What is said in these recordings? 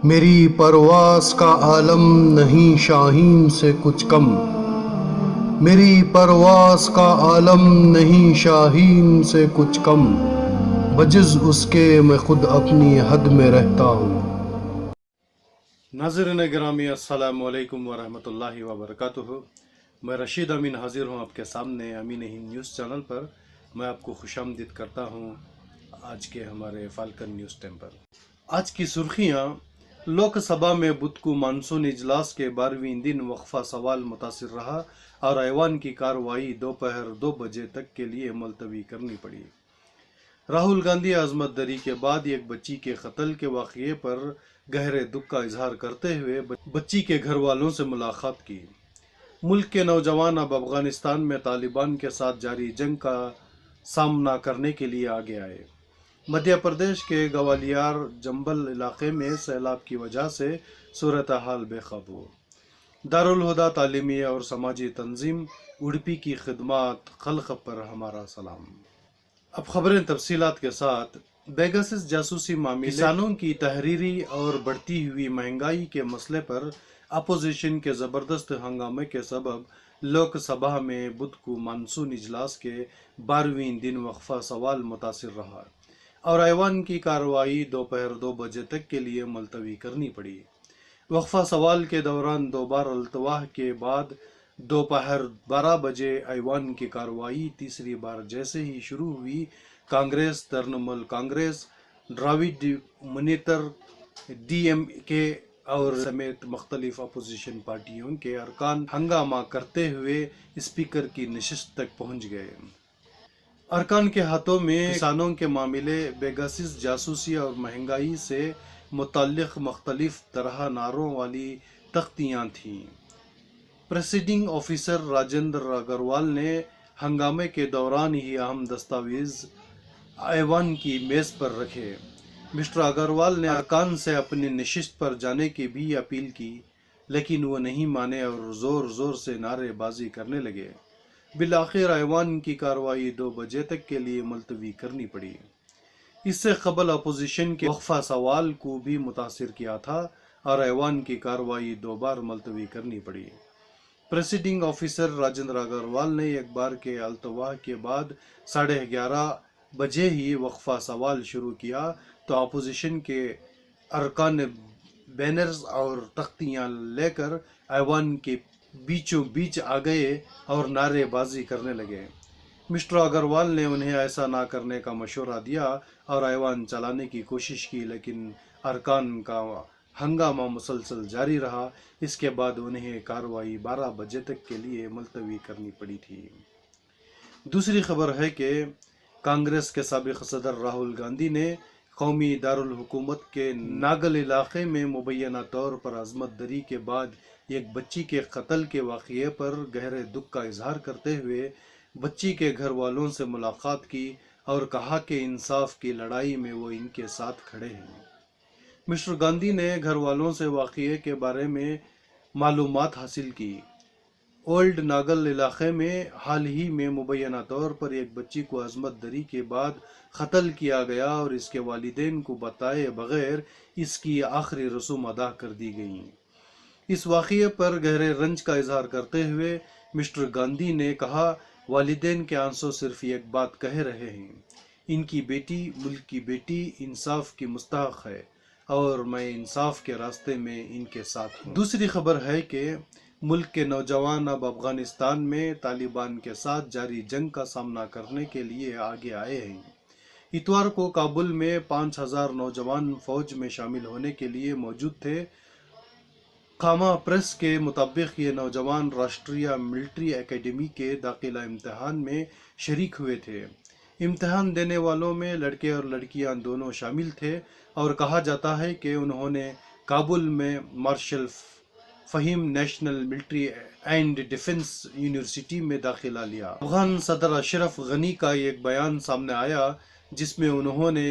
میری پرواز کا عالم نہیں شاہین سے کچھ کم، میری پرواز کا عالم نہیں شاہین سے کچھ کم، بجز اس کے میں خود اپنی حد میں رہتا ہوں۔ ناظرین گرامی، السلام علیکم ورحمۃ اللہ وبرکاتہ۔ میں رشید امین حاضر ہوں آپ کے سامنے امین ہند نیوز چینل پر۔ میں آپ کو خوش آمدید کرتا ہوں آج کے ہمارے فالکن نیوز ٹائم پر۔ آج کی سرخیاں: لوک سبھا میں بدھ کو مانسون اجلاس کے 12ویں دن وقفہ سوال متاثر رہا اور ایوان کی کارروائی دوپہر 2 بجے تک کے لیے ملتوی کرنی پڑی۔ راہل گاندھی عصمت دری کے بعد ایک بچی کے قتل کے واقعے پر گہرے دکھ کا اظہار کرتے ہوئے بچی کے گھر والوں سے ملاقات کی۔ ملک کے نوجوان اب افغانستان میں طالبان کے ساتھ جاری جنگ کا سامنا کرنے کے لیے آگے آئے۔ مدھیہ پردیش کے گوالیار جنبل علاقے میں سیلاب کی وجہ سے صورتحال بے قابو۔ دارالہدیٰ تعلیمی اور سماجی تنظیم اڈپی کی خدمات خلق پر ہمارا سلام۔ اب خبریں تفصیلات کے ساتھ۔ پیگاسس جاسوسی معاملے، کسانوں کی تحریری اور بڑھتی ہوئی مہنگائی کے مسئلے پر اپوزیشن کے زبردست ہنگامے کے سبب لوک سبھا میں بدھ کو مانسون اجلاس کے 12ویں دن وقفہ سوال متاثر رہا اور ایوان کی کارروائی دوپہر 2 بجے تک کے لیے ملتوی کرنی پڑی۔ وقفہ سوال کے دوران 2 بار التوا کے بعد دوپہر 12 بجے ایوان کی کارروائی تیسری بار جیسے ہی شروع ہوئی، کانگریس، ترنمول کانگریس، ڈراوڈ منیتر، ڈی ایم کے اور سمیت مختلف اپوزیشن پارٹیوں کے ارکان ہنگامہ کرتے ہوئے اسپیکر کی نشست تک پہنچ گئے۔ ارکان کے ہاتھوں میں کسانوں کے معاملے، پیگاسس جاسوسی اور مہنگائی سے متعلق مختلف طرح نعروں والی تختیاں تھیں۔ پریسائڈنگ آفیسر راجندر اگروال نے ہنگامے کے دوران ہی اہم دستاویز ایوان کی میز پر رکھے۔ مسٹر اگروال نے ارکان سے اپنی نشست پر جانے کی بھی اپیل کی، لیکن وہ نہیں مانے اور زور زور سے نعرے بازی کرنے لگے۔ بالآخر ایوان کی کارروائی 2 بجے تک کے لیے ملتوی کرنی پڑی۔ اس سے قبل اپوزیشن کے وقفہ سوال کو بھی متاثر کیا تھا اور ایوان کی کارروائی 2 بار ملتوی کرنی پڑی۔ پریسائڈنگ آفیسر راجندر اگروال نے ایک بار کے التوا کے بعد 11:30 بجے ہی وقفہ سوال شروع کیا تو اپوزیشن کے ارکان بینرز اور تختیاں لے کر ایوان کے بیچوں بیچ آ گئے اور نعرے بازی کرنے لگے۔ مسٹر اگروال نے انہیں ایسا نہ کرنے کا مشورہ دیا اور ایوان چلانے کی کوشش کی، لیکن ارکان کا ہنگامہ مسلسل جاری رہا۔ اس کے بعد انہیں کارروائی 12 بجے تک کے لیے ملتوی کرنی پڑی تھی۔ دوسری خبر ہے کہ کانگریس کے سابق صدر راہل گاندھی نے قومی دارالحکومت کے ناگل علاقے میں مبینہ طور پر عصمت دری کے بعد ایک بچی کے قتل کے واقعے پر گہرے دکھ کا اظہار کرتے ہوئے بچی کے گھر والوں سے ملاقات کی اور کہا کہ انصاف کی لڑائی میں وہ ان کے ساتھ کھڑے ہیں۔ مسٹر گاندھی نے گھر والوں سے واقعے کے بارے میں معلومات حاصل کی۔ اولڈ ناگل علاقے میں حال ہی میں مبینہ طور پر ایک بچی کو عصمت دری کے بعد قتل کیا گیا اور اس کے والدین کو بتائے بغیر اس کی آخری رسوم ادا کر دی گئیں۔ اس واقعے پر گہرے رنج کا اظہار کرتے ہوئے مسٹر گاندھی نے کہا، والدین کے آنسو صرف ایک بات کہہ رہے ہیں، ان کی بیٹی، ملک کی بیٹی انصاف کی مستحق ہے اور میں انصاف کے راستے میں ان کے ساتھ ہوں۔ دوسری خبر ہے کہ ملک کے نوجوان اب افغانستان میں طالبان کے ساتھ جاری جنگ کا سامنا کرنے کے لیے آگے آئے ہیں۔ اتوار کو کابل میں 5000 نوجوان فوج میں شامل ہونے کے لیے موجود تھے۔ خامہ پریس کے مطابق یہ نوجوان راشٹریہ ملٹری اکیڈمی کے داخلہ امتحان میں شریک ہوئے تھے۔ امتحان دینے والوں میں لڑکے اور لڑکیاں دونوں شامل تھے اور کہا جاتا ہے کہ انہوں نے کابل میں marshal Fahim national military and defence university میں داخلہ لیا۔ افغان صدر اشرف غنی کا ایک بیان سامنے آیا جس میں انہوں نے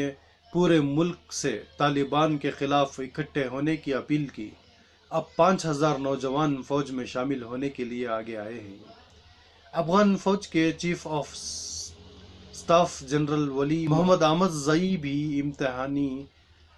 پورے ملک سے طالبان کے خلاف اکٹھے ہونے کی اپیل کی۔ اب 5000 نوجوان فوج میں شامل ہونے کے لیے آگے آئے ہیں۔ افغان فوج کے چیف آف اسٹاف جنرل ولی محمد احمد زئی بھی امتحانی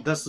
10